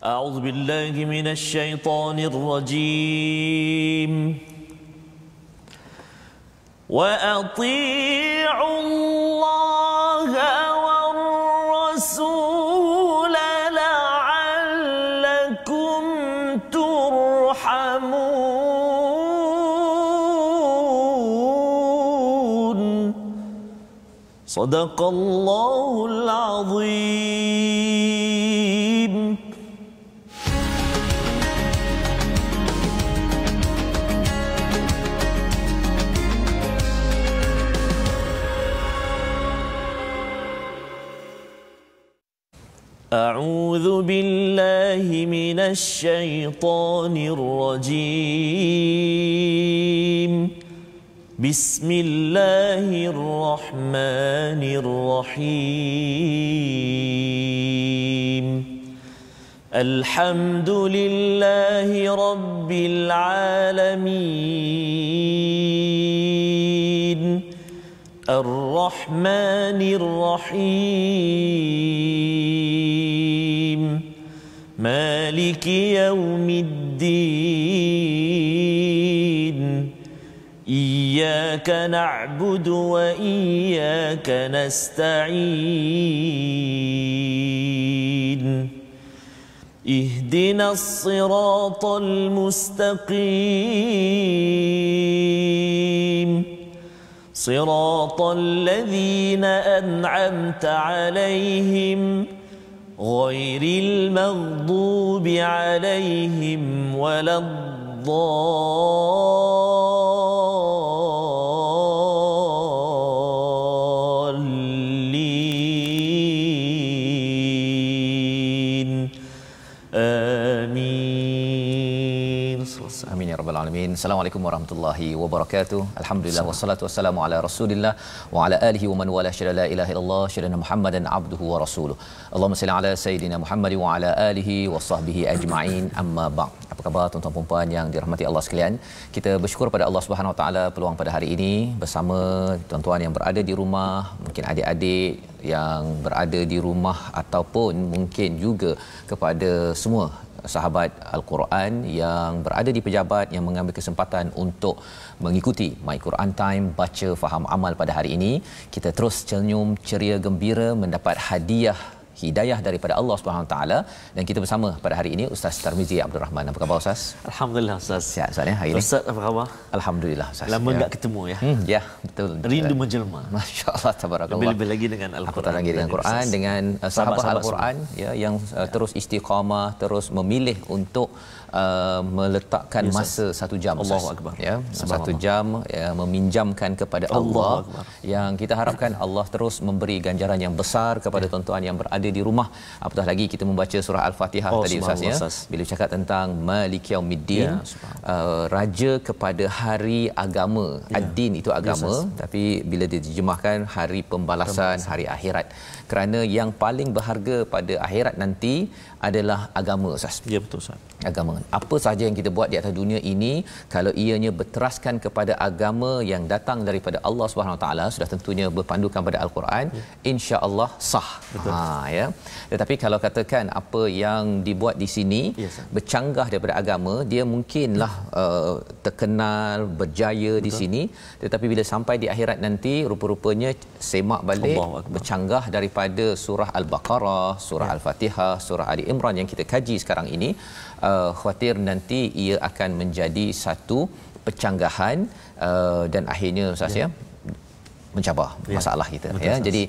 أعوذ بالله من الشيطان الرجيم وأطيعوا الله والرسول لعلكم ترحمون صدق الله العظيم. أعوذ بالله من الشيطان الرجيم. بسم الله الرحمن الرحيم. الحمد لله رب العالمين الرحمن الرحيم مالك يوم الدين إياك نعبد وإياك نستعين اهدنا الصراط المستقيم صراط الذين أنعمت عليهم غير المغضوب عليهم ولا الضالين آمين. Amin ya rabbal alamin. Assalamualaikum warahmatullahi wabarakatuh. Alhamdulillah wassalatu wassalamu ala Rasulillah wa ala alihi wa man wala syada la ilaha illallah syada Muhammadan abduhu wa rasuluh. Allahumma salli ala sayidina Muhammad wa ala alihi wa sahbihi ajma'in. Amma ba'd. Apa khabar tuan-tuan dan puan yang dirahmati Allah sekalian? Kita bersyukur pada Allah Subhanahu wa taala peluang pada hari ini bersama tuan-tuan yang berada di rumah, mungkin adik-adik yang berada di rumah ataupun mungkin juga kepada semua sahabat Al-Quran yang berada di pejabat yang mengambil kesempatan untuk mengikuti My Quran Time baca faham amal pada hari ini. Kita terus senyum ceria gembira mendapat hadiah hidayah daripada Allah Subhanahu taala dan kita bersama pada hari ini Ustaz Tarmizi Abdul Rahman. Apa khabar Ustaz? Alhamdulillah Ustaz. Sihat Ustaz ya hari ini. Ustaz apa khabar? Alhamdulillah Ustaz. Lama enggak ketemu ya. Ya, betul. Rindu menjelma. Masya-Allah tabarakallah. Lebih-lebih lagi dengan Al-Quran. Apatah lagi dengan Quran dengan sahabat Al-Quran ya yang terus istiqamah, terus memilih untuk meletakkan masa 1 jam Allahu Akbar ya 1 jam ya, meminjamkan kepada Allah yang kita harapkan Allah terus memberi ganjaran yang besar kepada tuan-tuan yang berada di rumah. Apatah lagi kita membaca surah Al-Fatihah tadi Ustaz ya bila cakap tentang Malik Yaumiddin raja kepada hari agama ad-din itu agama tapi bila diterjemahkan hari pembalasan hari akhirat kerana yang paling berharga pada akhirat nanti adalah agama Ustaz. Ya betul Ustaz. Agama. Apa sahaja yang kita buat di atas dunia ini kalau ianya berteraskan kepada agama yang datang daripada Allah Subhanahu Wa Taala sudah tentunya berpandukan pada Al-Quran, insya-Allah sah. Betul. Ya. Tetapi kalau katakan apa yang dibuat di sini bercanggah daripada agama, dia mungkinlah terkenal, berjaya di sini, tetapi bila sampai di akhirat nanti rupa-rupanya semak balik bercanggah daripada surah Al-Baqarah, surah Al-Fatihah, surah Ali Imran yang kita kaji sekarang ini, khawatir nanti ia akan menjadi satu pecanggahan dan akhirnya Ustaz ya mencabar masalah kita ya. Jadi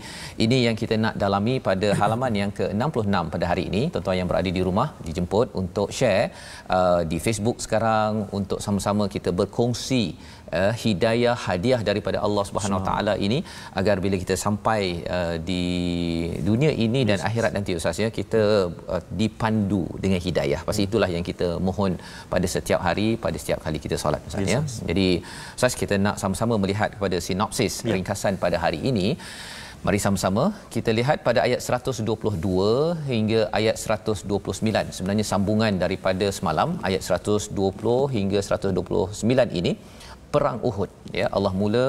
ini yang kita nak dalami pada halaman yang ke-66 pada hari ini. Tuan-tuan yang berada di rumah dijemput untuk share di Facebook sekarang untuk sama-sama kita berkongsi hidayah hadiah daripada Allah Subhanahu Wa Taala ini agar bila kita sampai di dunia ini dan akhirat nanti Ustaz ya kita dipandu dengan hidayah. Pasti itulah yang kita mohon pada setiap hari, pada setiap kali kita solat Ustaz ya. Jadi Ustaz kita nak sama-sama melihat kepada sinopsis ringkasan pada hari ini. Mari sama-sama kita lihat pada ayat 122 hingga ayat 129. Sebenarnya sambungan daripada semalam ayat 120 hingga 129 ini perang Uhud ya. Allah mula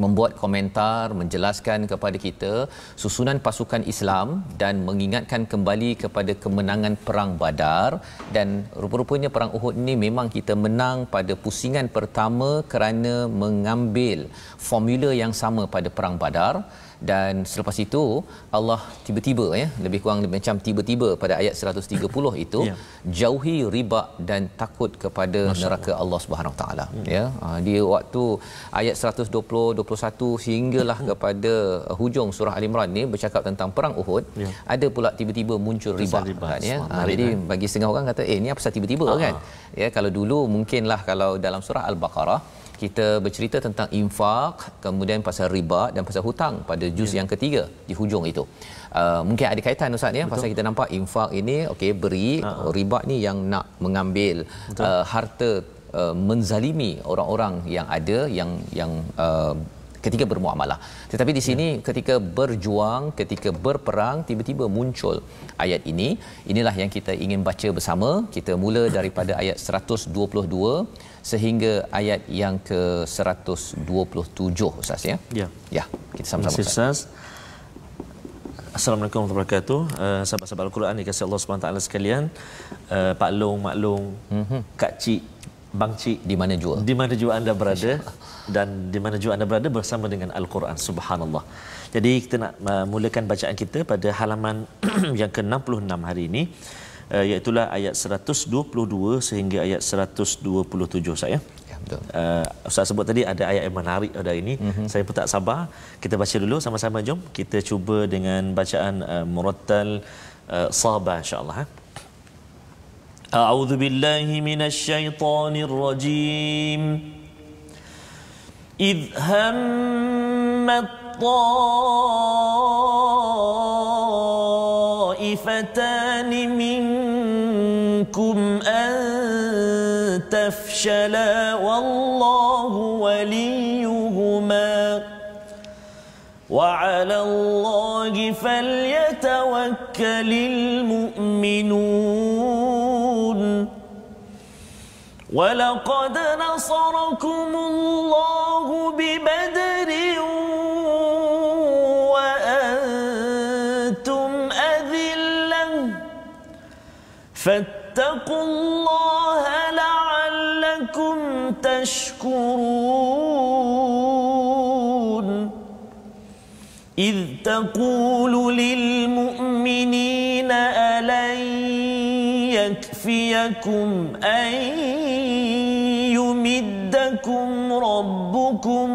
membuat komentar menjelaskan kepada kita susunan pasukan Islam dan mengingatkan kembali kepada kemenangan perang Badar, dan rupa-rupanya perang Uhud ini memang kita menang pada pusingan pertama kerana mengambil formula yang sama pada perang Badar. Dan selepas itu Allah tiba-tiba lebih kurang macam tiba-tiba pada ayat 130 itu jauhi riba dan takut kepada neraka Allah Subhanahu taala. Dia waktu ayat 120 21 sehinggalah kepada hujung surah Al-Imran ni bercakap tentang perang Uhud, ada pula tiba-tiba muncul riba kan, jadi bagi setengah orang kata ni apa pasal tiba-tiba kan. Kalau dulu mungkinlah kalau dalam surah Al-Baqarah kita bercerita tentang infak, kemudian pasal riba dan pasal hutang pada juz yang ketiga di hujung itu. Mungkin ada kaitan Ustaz pasal kita nampak infak ini beri, riba ni yang nak mengambil harta, menzalimi orang-orang yang ada yang ketika bermuamalah. Tetapi di sini ketika berjuang, ketika berperang, tiba-tiba muncul ayat ini. Inilah yang kita ingin baca bersama. Kita mula daripada ayat 122 sehingga ayat yang ke 127 Ustaz ya. Kita sama-sama Ustaz. Assalamualaikum warahmatullahi wabarakatuh. Sahabat-sahabat Al-Quran dikasihi Allah Subhanahu taala sekalian. Pak Long, Mak Long, Kak Cik, Bang Cik, di mana jua anda berada dan di mana jua anda berada bersama dengan Al-Quran, subhanallah. Jadi kita nak mulakan bacaan kita pada halaman yang ke-66 hari ini, iaitu ayat 122 sehingga ayat 127 saya. Betul. Ustaz sebut tadi ada ayat yang menarik pada ini. Saya pun tak sabar. Kita baca dulu sama-sama, jom. Kita cuba dengan bacaan murattal sabah insya-Allah. A'udzu billahi minasy syaithanir rajim. Idh hammat طائفتان منكم أن تفشلا والله وليهما وعلى الله فليتوكل المؤمنون ولقد نصركم الله ببدر وأنتم أذلة فاتقوا الله لعلكم تشكرون إذ تقول للمؤمنين ألن يكفيكم أن يمدكم ربكم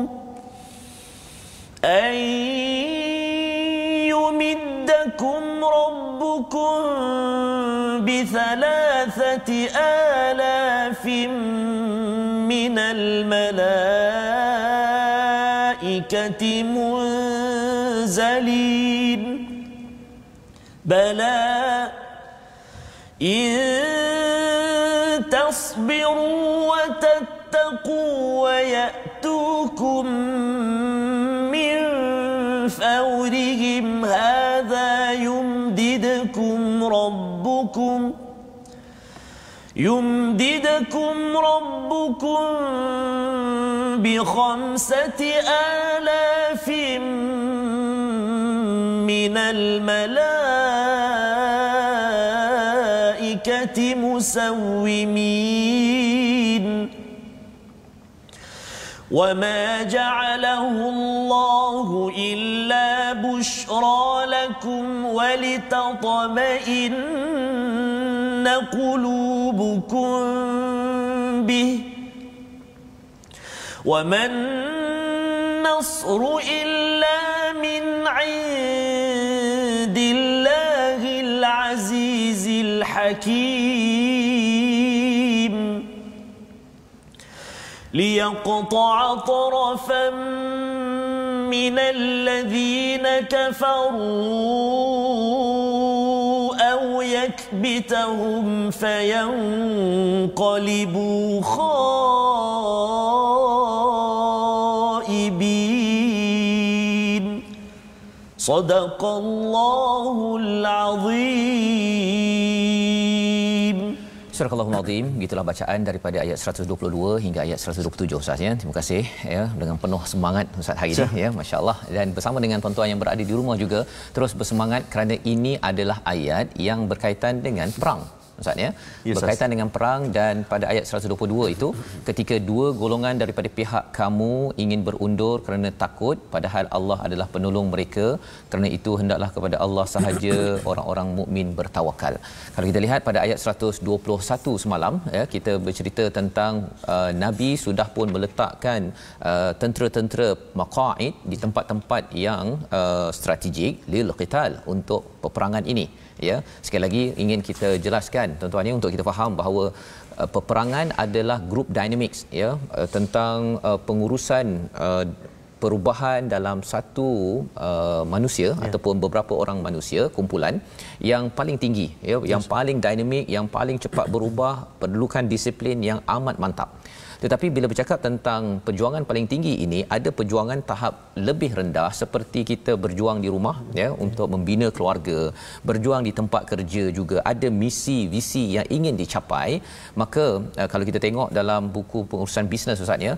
ب3,000 من الملائكة منزلين بلى إن تصبروا وتتقوا ويأتوكم من فورهم هذا يمددكم ربكم ب5,000 من الملائكة مسومين وما جعله الله إلا بشرى لكم ولتطمئن قلوبكم به وما النصر إلا من عند الله العزيز الحكيم ليقطع طرفا من الذين كفروا أو يكبتهم فينقلبوا خائبين صدق الله العظيم. Surah Al-Azim, gitulah bacaan daripada ayat 122 hingga ayat 127 Ustaz ya. Terima kasih ya, dengan penuh semangat Ustaz hari ini ya, masya-Allah, dan bersama dengan tuan-tuan yang berada di rumah juga terus bersemangat kerana ini adalah ayat yang berkaitan dengan perang Ustaz ya. Berkaitan dengan perang, dan pada ayat 122 itu ketika dua golongan daripada pihak kamu ingin berundur kerana takut padahal Allah adalah penolong mereka, kerana itu hendaklah kepada Allah sahaja orang-orang mukmin bertawakal. Kalau kita lihat pada ayat 121 semalam ya, kita bercerita tentang Nabi sudah pun meletakkan tentera-tentera maqaid di tempat-tempat yang strategik lil qital, untuk peperangan ini ya. Sekali lagi ingin kita jelaskan tuan-tuan ya, untuk kita faham bahawa peperangan adalah group dynamics ya, tentang pengurusan perubahan dalam satu manusia ataupun beberapa orang manusia, kumpulan yang paling tinggi ya, yang paling dinamik, yang paling cepat berubah, perlukan disiplin yang amat mantap. Tetapi bila bercakap tentang perjuangan paling tinggi ini, ada perjuangan tahap lebih rendah seperti kita berjuang di rumah ya, untuk membina keluarga, berjuang di tempat kerja juga, ada misi visi yang ingin dicapai. Maka kalau kita tengok dalam buku pengurusan bisnes Ustaz ya,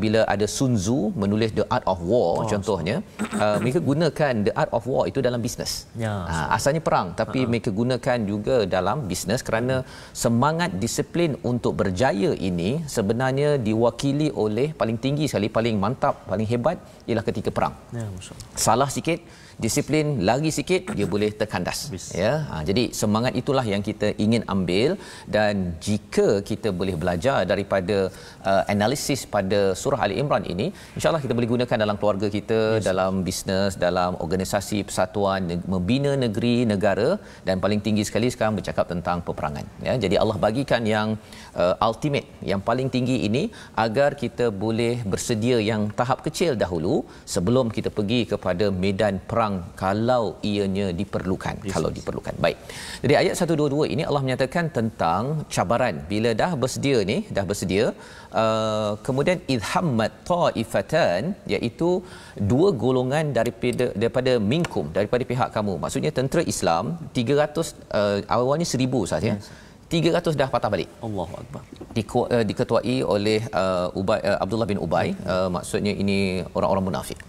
bila ada Sun Tzu menulis The Art of War contohnya, mereka gunakan The Art of War itu dalam bisnes. Asalnya perang, tapi mereka gunakan juga dalam bisnes kerana semangat disiplin untuk berjaya ini sebenarnya diwakili oleh paling tinggi sekali, paling mantap, paling hebat ialah ketika perang. Salah sikit, disiplin, lari sikit, dia boleh terkandas ya. Jadi semangat itulah yang kita ingin ambil, dan jika kita boleh belajar daripada analisis pada surah Ali Imran ini, insya-Allah kita boleh gunakan dalam keluarga kita, dalam bisnes, dalam organisasi persatuan, membina negeri, negara, dan paling tinggi sekali sekarang bercakap tentang peperangan ya. Jadi Allah bagikan yang ultimate, yang paling tinggi ini agar kita boleh bersedia yang tahap kecil dahulu sebelum kita pergi kepada medan perang kalau ianya diperlukan, kalau diperlukan. Baik. Jadi ayat 122 ini Allah menyatakan tentang cabaran. Bila dah bersedia ni, dah bersedia, kemudian idhammat taifatan, iaitu dua golongan daripada minkum, daripada pihak kamu. Maksudnya tentera Islam 300, awalnya 1000 saja. 300 dah patah balik. Allahu Akbar. Diketuai oleh Abdullah bin Ubay, maksudnya ini orang-orang munafik.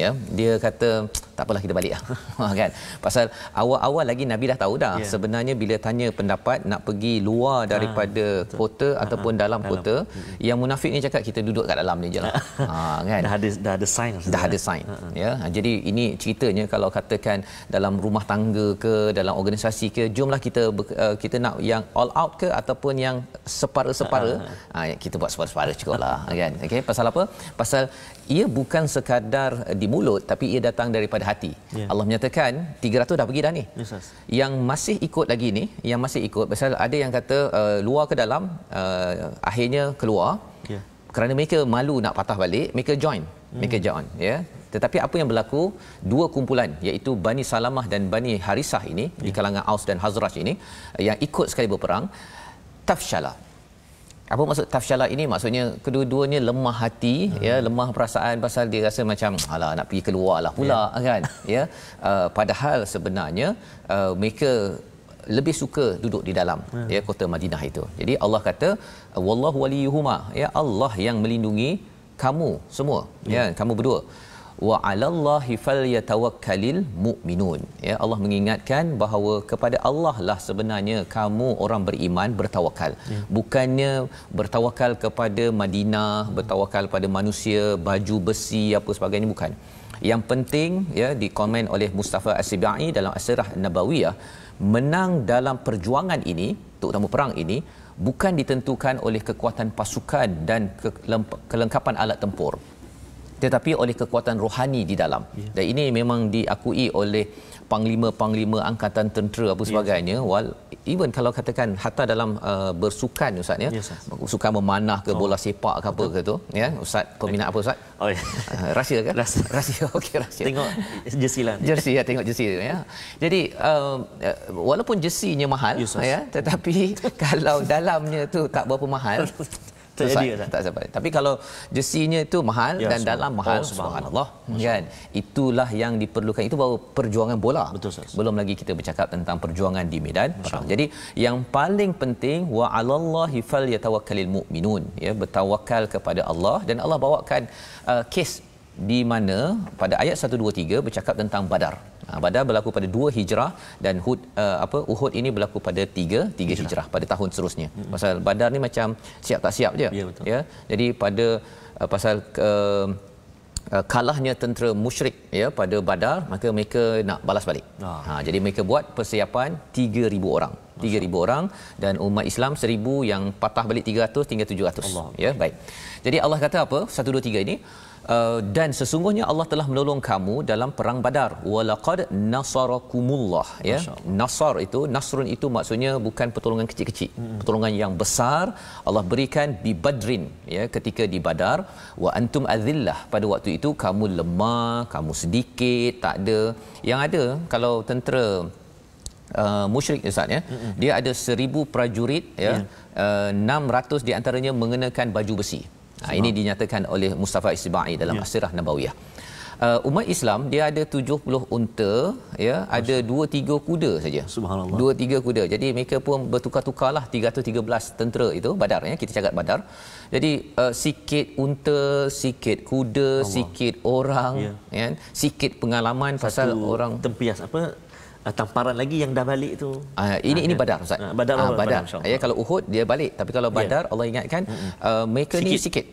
Ya, dia kata tak apalah kita balik kan. Pasal awal-awal lagi Nabi dah tahu dah sebenarnya bila tanya pendapat nak pergi luar daripada kota ataupun dalam kota, yang munafik ni cakap kita duduk kat dalam ni jelah. Kan. Dah ada sign. Dah ada sign. Ya. Jadi ini ceritanya kalau katakan dalam rumah tangga ke, dalam organisasi ke, jomlah kita nak yang all out ke ataupun yang separa-separa, kita buat separa-separa cukuplah kan. Okey, pasal apa? Pasal ia bukan sekadar di mulut tapi ia datang daripada hati. Allah menyatakan 300 dah pergi dah ni. Yang masih ikut lagi ni, yang masih ikut, pasal ada yang kata luar ke dalam, akhirnya keluar kerana mereka malu nak patah balik, mereka join ya. Tetapi apa yang berlaku, dua kumpulan iaitu Bani Salamah dan Bani Harisah ini, di kalangan Aus dan Hazraj ini, yang ikut sekali berperang, tafshala. Apa maksud tafshala ini? Maksudnya kedua-duanya lemah hati ya, lemah perasaan, pasal dia rasa macam alah nak pergi keluarlah pula kan ya. Padahal sebenarnya mereka lebih suka duduk di dalam ya kota Madinah itu. Jadi Allah kata wallahu waliyuhuma, ya Allah yang melindungi kamu semua ya, kamu berdua. Wa 'alallahi falyatawakkalul mu'minun. Ya, Allah mengingatkan bahawa kepada Allah lah sebenarnya kamu orang beriman bertawakal. Bukannya bertawakal kepada Madinah, bertawakal pada manusia, baju besi apa sebagainya, bukan. Yang penting ya, dikomen oleh Mustafa As-Sibai dalam As-Sirah Nabawiyah, menang dalam perjuangan ini, terutama perang ini, bukan ditentukan oleh kekuatan pasukan dan kelengkapan alat tempur, tetapi oleh kekuatan rohani di dalam. Dan ini memang diakui oleh panglima-panglima angkatan tentera apa sebagainya. Even kalau katakan hatta dalam bersukan Ustaz ya, sukan memanah ke, bola sepak ke apa ke tu ya, Ustaz peminat apa Ustaz? Rahsia kan? Rahsia. Okey, rahsia. Tengok jersey lah. Jersey ya, tengok jersey ya. Jadi walaupun jersinya mahal ya, tetapi kalau dalamnya tu tak berapa mahal, tak sampai. Tapi kalau jersinya itu mahal dan dalam mahal, subhanallah, kan. Itulah yang diperlukan. Itu baru perjuangan bola. Betul, Ustaz. Belum lagi kita bercakap tentang perjuangan di medan perang. Jadi yang paling penting wa 'alallahi falyatawakkalul mu'minun, ya, bertawakal kepada Allah. Dan Allah bawakan kes di mana pada ayat 123 bercakap tentang Badar. Badar berlaku pada 2 Hijrah dan Uhud ini berlaku pada 3 Hijrah pada tahun seterusnya. Pasal Badar ni macam siap tak siap je. Ya. Jadi pada pasal kalahnya tentera musyrik, ya, pada Badar, maka mereka nak balas balik. Jadi mereka buat persiapan 3,000 orang. 3,000 orang dan umat Islam 1,000 yang patah balik 300 tinggal 700. Ya, baik. Jadi Allah kata apa? 1 2 3 ini dan sesungguhnya Allah telah menolong kamu dalam perang Badar. Walaqad nasarakumullah, ya. Nasar itu, nasrun itu maksudnya bukan pertolongan kecil-kecil. Pertolongan yang besar Allah berikan di Badrin, ya, ketika di Badar. Wa antum azillah, pada waktu itu kamu lemah, kamu sedikit, tak ada. Yang ada kalau tentera musyrik, Ustaz, ya, dia ada 1,000 prajurit, ya. 600 di antaranya mengenakan baju besi. Ini dinyatakan oleh Mustafa Isba'i dalam As-Sirah Nabawiyah. Umat Islam dia ada 70 unta, ya, ada 2-3 kuda saja. Subhanallah. 2-3 kuda. Jadi mereka pun bertukar-tukarlah 313 tentera itu Badar, ya. Kita cakap Badar. Jadi sikit unta, sikit kuda, sikit orang, ya, sikit pengalaman. Pasal orang tempias tamparan lagi yang dah balik tu. Ini Badar, Ustaz. Badar. Ya, kalau Uhud dia balik, tapi kalau Badar Allah ingatkan mereka sikit. Ni sikit.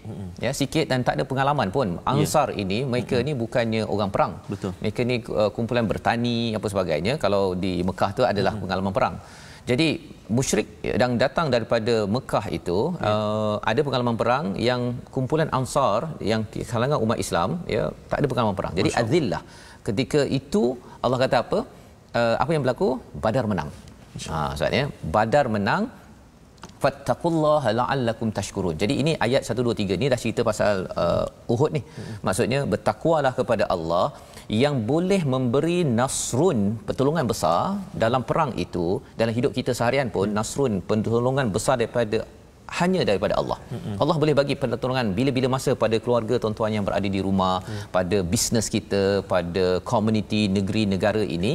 Ya, sikit dan tak ada pengalaman pun. Ansar ini mereka ni bukannya orang perang. Betul. Mereka ni kumpulan bertani apa sebagainya. Kalau di Mekah tu adalah pengalaman perang. Jadi musyrik yang datang daripada Mekah itu ada pengalaman perang, yang kumpulan Ansar yang kalangan umat Islam, ya, tak ada pengalaman perang. Jadi azillah. Ketika itu Allah kata apa yang berlaku? Badar menang. Ustaz, ya. Badar menang. Fattaqullaha la'allakum tashkurun. Jadi ini ayat 1 2 3 ni dah cerita pasal Uhud ni. Maksudnya bertakwalah kepada Allah yang boleh memberi nasrun, pertolongan besar dalam perang itu. Dalam hidup kita seharian pun nasrun, pertolongan besar hanya daripada Allah. Allah boleh bagi pertolongan bila-bila masa pada keluarga tuan-tuan yang berada di rumah, pada bisnes kita, pada komuniti negeri negara ini.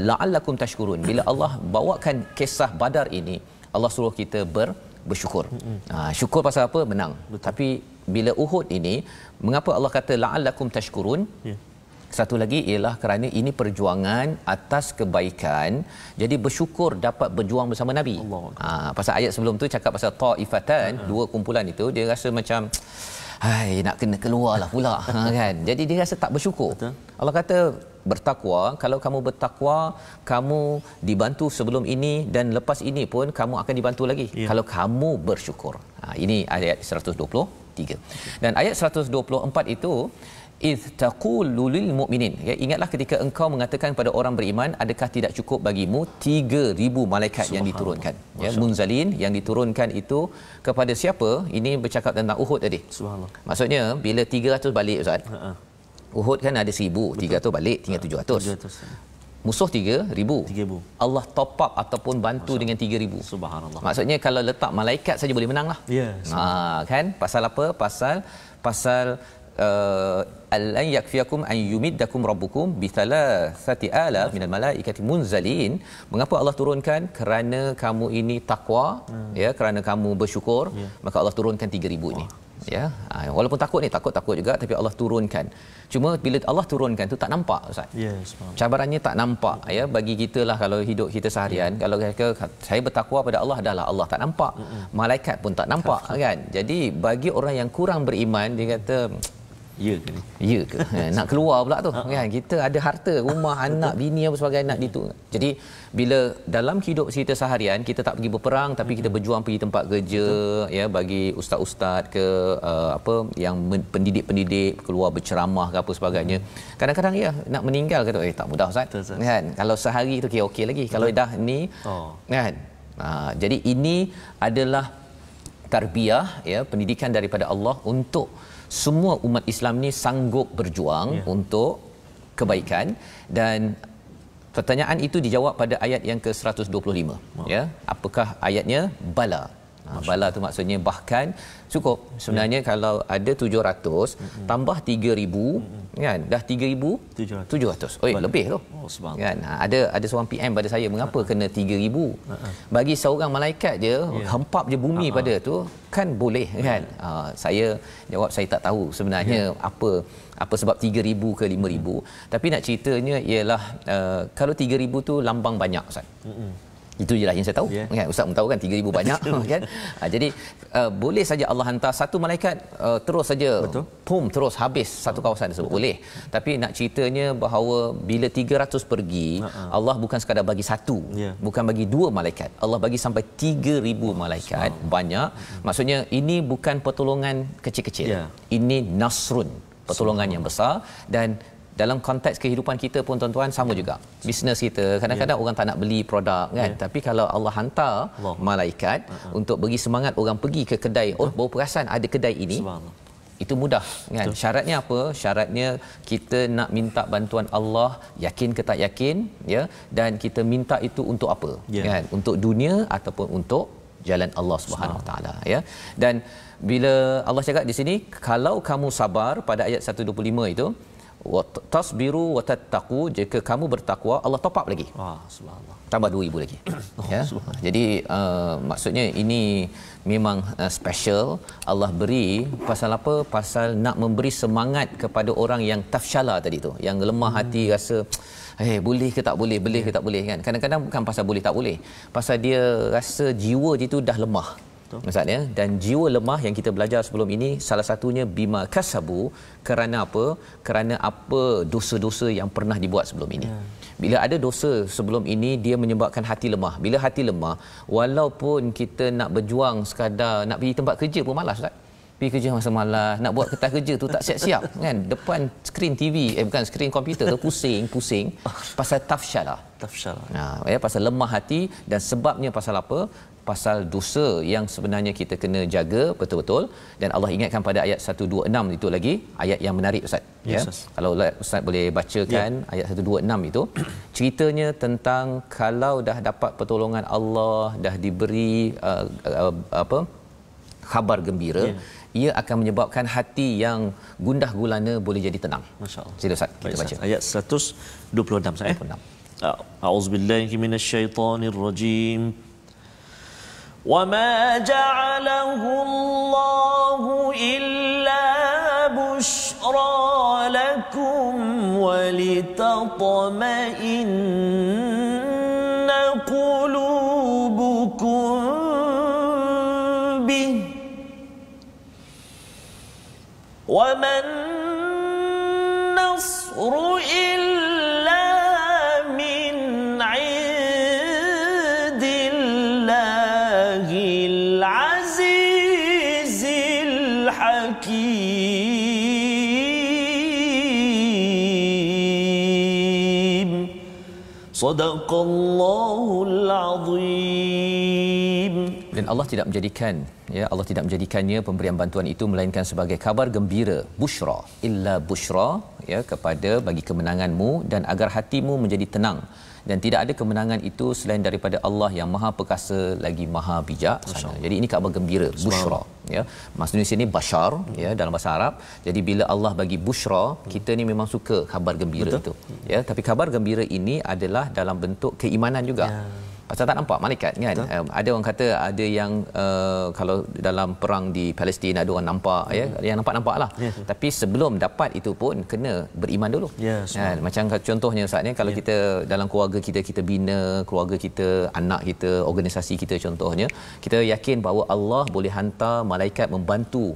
La'allakum tashkurun. Bila Allah bawakan kisah Badar ini, Allah suruh kita bersyukur. Syukur pasal apa? Menang. Betul. Tapi bila Uhud ini, mengapa Allah kata la'allakum tashkurun? Satu lagi ialah kerana ini perjuangan atas kebaikan. Jadi bersyukur dapat berjuang bersama Nabi. Pasal ayat sebelum tu cakap pasal ta'ifatan, 2 kumpulan itu, dia rasa macam nak kena keluarlah pula, kan. Jadi dia rasa tak bersyukur. Betul. Allah kata bertakwa, kalau kamu bertakwa, kamu dibantu sebelum ini dan lepas ini pun kamu akan dibantu lagi kalau kamu bersyukur. Ini ayat 123. Dan ayat 124 itu iz taqulu lil mu'minin, ya, ingatlah ketika engkau mengatakan kepada orang beriman, adakah tidak cukup bagimu 3,000 malaikat yang diturunkan, ya, munzalin yang diturunkan itu kepada siapa? Ini bercakap tentang Uhud tadi. Subhanallah. Maksudnya bila 300 balik, Ustaz, Uhud kan ada 1,000, 300 balik tinggal 700. Musuh 3,000. Allah top up ataupun bantu dengan 3,000. Subhanallah. Maksudnya kalau letak malaikat saja boleh menang lah. Kan? Pasal apa? Pasal allan yakfiyakum an yumiddakum rabbukum bi 3,000 minal malaikati munzalin. Mengapa Allah turunkan? Kerana kamu ini takwa, ya, kerana kamu bersyukur, maka Allah turunkan 3,000 ini. Ya, walaupun takut juga, tapi Allah turunkan. Cuma bila Allah turunkan tu tak nampak, Ustaz. Cabarannya tak nampak, ya, bagi kita lah kalau hidup kita seharian. Kalau saya bertakwa pada Allah, adalah Allah tak nampak. Malaikat pun tak nampak, kan. Jadi bagi orang yang kurang beriman, dia kata ya ke? Nak keluar pula tu, kan. Kita ada harta, rumah, anak, bini apa sebagainya nak ditu. Jadi bila dalam hidup kita seharian kita tak pergi berperang, tapi kita berjuang pergi tempat kerja, ya, bagi ustaz-ustaz ke yang pendidik-pendidik keluar berceramah ke apa sebagainya. Kadang-kadang ya nak meninggal kata tak mudah, Ustaz. Kan. Kalau sehari tu okey lagi. Kalau dah ni kan. Jadi ini adalah tarbiyah, ya, pendidikan daripada Allah untuk semua umat Islam ni sanggup berjuang untuk kebaikan. Dan pertanyaan itu dijawab pada ayat yang ke-125. Ya, apakah ayatnya? Bala. Bala tu maksudnya bahkan cukup sebenarnya kalau ada 700 tambah 3000 kan dah 3700. Oi lebih tu. Kan ada seorang PM pada saya mengapa kena 3000? Bagi seorang malaikat je hempap je bumi pada tu kan boleh kan. Saya jawab saya tak tahu sebenarnya apa sebab 3000 ke 5000, tapi nak ceritanya ialah kalau 3000 tu lambang banyak Ustaz. Itu je lah yang saya tahu. Kan Ustaz pun tahu kan 3000 banyak kan. Jadi boleh saja Allah hantar satu malaikat terus saja terus habis satu kawasan tersebut boleh. Tapi nak ceritanya bahawa bila 300 pergi Allah bukan sekadar bagi satu, bukan bagi dua malaikat. Allah bagi sampai 3000 malaikat banyak. Maksudnya ini bukan pertolongan kecil-kecil. Ini nasrun, pertolongan yang besar. Dan dalam konteks kehidupan kita pun tuan-tuan sama juga. Bisnes kita kadang-kadang orang tak nak beli produk kan, tapi kalau Allah hantar malaikat untuk bagi semangat orang pergi ke kedai, baru perasan ada kedai ini, itu mudah kan. Syaratnya apa? Syaratnya kita nak minta bantuan Allah, yakin ke tak yakin ya, dan kita minta itu untuk apa kan, untuk dunia ataupun untuk jalan Allah Subhanahu Wa Taala ya. Dan bila Allah cakap di sini kalau kamu sabar pada ayat 125 itu, wa tasbiru wa tattaqu, jika kamu bertakwa Allah top up lagi. Subhanallah. Tambah 2000 lagi. Ya. Jadi maksudnya ini memang special Allah beri pasal apa? Pasal nak memberi semangat kepada orang yang tafshala tadi tu, yang lemah hati rasa boleh ke tak boleh, boleh ke tak boleh kan. Kadang-kadang bukan pasal boleh tak boleh, pasal dia rasa jiwa dia tu dah lemah. Maksudnya, dan jiwa lemah yang kita belajar sebelum ini salah satunya bima kasabu, kerana apa? Kerana apa dosa-dosa yang pernah dibuat sebelum ini. Bila ada dosa sebelum ini, dia menyebabkan hati lemah. Bila hati lemah, walaupun kita nak berjuang sekadar nak pergi tempat kerja pun malas Ustaz. Pergi kerja masa malas, nak buat kertas kerja tu tak siap-siap kan, depan skrin TV bukan skrin komputer tu pusing pasal tafshala. Pasal lemah hati. Dan sebabnya pasal apa? Pasal dosa yang sebenarnya kita kena jaga betul-betul. Dan Allah ingatkan pada ayat 126 itu lagi, ayat yang menarik Ustaz. Kalau Ustaz boleh bacakan ayat 126 itu, ceritanya tentang kalau dah dapat pertolongan Allah, dah diberi khabar gembira, ia akan menyebabkan hati yang gundah gulana boleh jadi tenang. Masya-Allah. Sila Ustaz kita baca ayat 126 saya. A'udzubillahi minasyaitonir rajim. وَمَا جَعَلَهُ اللَّهُ إِلَّا بُشْرَى لَكُمْ وَلِتَطْمَئِنَّ قُلُوبُكُمْ بِهِ وَمَا النَّصْرُ إِلَّا مِنْ عِندِ اللَّهِ الْعَزِيزِ الْحَكِيمِ. صدق الله العظيم. Dan Allah tidak menjadikan Allah tidak menjadikannya pemberian bantuan itu melainkan sebagai kabar gembira, busyra illa busyra kepada bagi kemenanganmu dan agar hatimu menjadi tenang. Dan tidak ada kemenangan itu selain daripada Allah yang Maha Perkasa lagi Maha Bijaksana. Jadi ini kabar gembira, busyra maksudnya sini bashar dalam bahasa Arab. Jadi bila Allah bagi busyra, kita ni memang suka kabar gembira itu tapi kabar gembira ini adalah dalam bentuk keimanan juga. Pasal tak nampak malaikat kan. Ada orang kata ada yang kalau dalam perang di Palestin ada orang nampak yang nampak-nampaklah. Tapi sebelum dapat itu pun kena beriman dulu. Macam contohnya Ustaz kalau kita dalam keluarga kita bina keluarga kita, anak kita, organisasi kita contohnya, kita yakin bahawa Allah boleh hantar malaikat membantu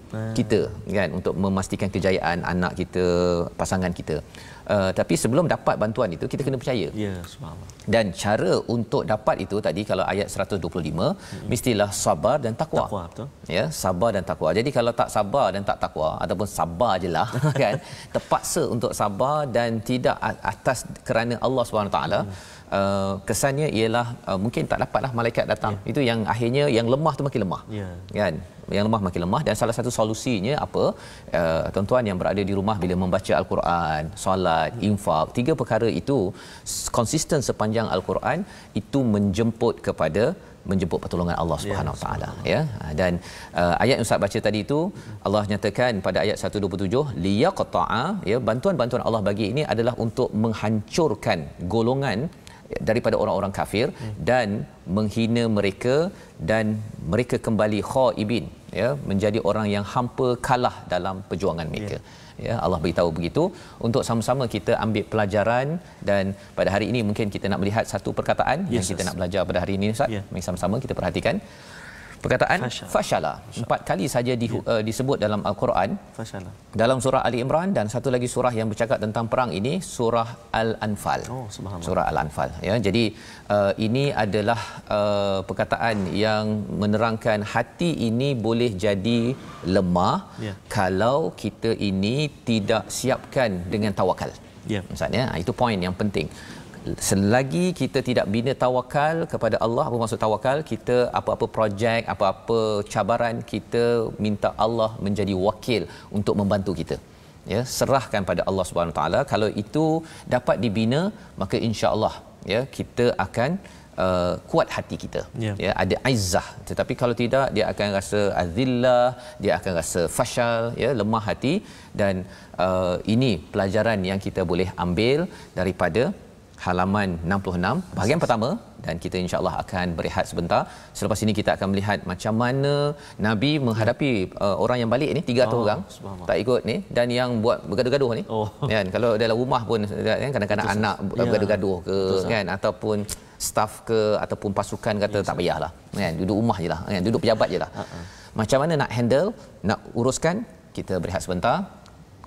kita kan untuk memastikan kejayaan anak kita, pasangan kita. Tapi sebelum dapat bantuan itu kita kena percaya. Subhanallah. Dan cara untuk dapat itu tadi kalau ayat 125 mestilah sabar dan takwa. Sabar dan takwa. Jadi kalau tak sabar dan tak takwa ataupun sabar jelah kan, terpaksa untuk sabar dan tidak atas kerana Allah Subhanahu taala, kesannya ialah mungkin tak dapatlah malaikat datang. Itu yang akhirnya yang lemah tu makin lemah. Kan? Yang lemah makin lemah. Dan salah satu solusinya apa? Tuan-tuan yang berada di rumah bila membaca Al-Quran, solat, infak, tiga perkara itu konsisten sepanjang Al-Quran, itu menjemput kepada menjemput pertolongan Allah Subhanahu Wa Taala, ya. Dan ayat yang Ustaz baca tadi itu Allah nyatakan pada ayat 127 liyaqta'a, ya, bantuan-bantuan Allah bagi ini adalah untuk menghancurkan golongan daripada orang-orang kafir dan menghina mereka, dan mereka kembali khaibin, ya, menjadi orang yang hampa, kalah dalam perjuangan mereka. Ya, Allah beritahu begitu untuk sama-sama kita ambil pelajaran. Dan pada hari ini mungkin kita nak melihat satu perkataan yang kita nak belajar pada hari ini, Ustaz. Mari sama-sama kita perhatikan perkataan fashala. 4 kali saja disebut dalam Al-Quran. Fashala. Dalam surah Ali Imran, dan satu lagi surah yang bercakap tentang perang ini, surah Al-Anfal. Surah Al-Anfal, ya. Jadi ini adalah perkataan yang menerangkan hati ini boleh jadi lemah kalau kita ini tidak siapkan dengan tawakal. Maksudnya itu poin yang penting. Selagi kita tidak bina tawakal kepada Allah, apa maksud tawakal? Kita apa-apa projek, apa-apa cabaran, kita minta Allah menjadi wakil untuk membantu kita. Ya, serahkan pada Allah Subhanahu Wa Taala. Kalau itu dapat dibina, maka insya-Allah, ya, kita akan kuat hati kita. Ya, ada izzah. Tetapi kalau tidak, dia akan rasa azillah, dia akan rasa fashal, ya, lemah hati. Dan ini pelajaran yang kita boleh ambil daripada halaman 66 bahagian pertama, dan kita insya-Allah akan berehat sebentar. Selepas ini kita akan melihat macam mana Nabi menghadapi orang yang balik ni, 300 orang tak ikut ni, dan yang buat bergaduh-gaduh ni. Kan, kalau dalam rumah pun kan, kadang-kadang anak bergaduh-gaduh ke, kan, ataupun staf ke, ataupun pasukan kata tak payahlah, kan, duduk rumah jelah, kan, duduk pejabat jelah. Macam mana nak handle, nak uruskan, kita berehat sebentar.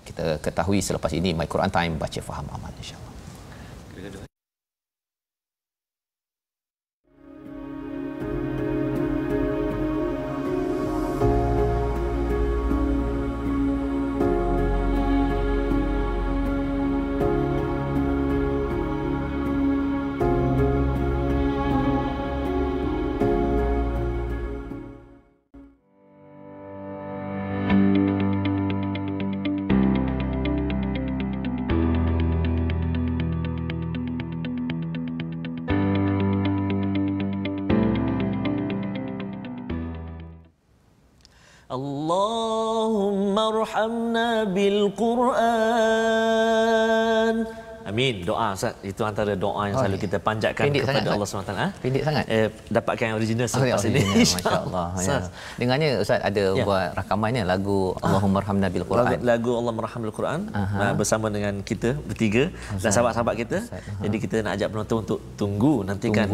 Kita ketahui selepas ini My Quran Time, baca faham amal, insya-Allah. Allahumma arhamna bil Quran. Amin. Doa, Ustaz. Itu antara doa yang selalu kita panjatkan pendek kepada Allah SWT. Pendek sangat. Dapatkan yang original selepas ini. Masya-Allah. Ya. Dengarnya Ustaz ada buat rakamannya lagu Allahumma arhamna bil Quran. Lagu Allahumma arhamna bil Quran bersama dengan kita bertiga dan sahabat-sahabat kita. Jadi kita nak ajak penonton untuk tunggu nantikan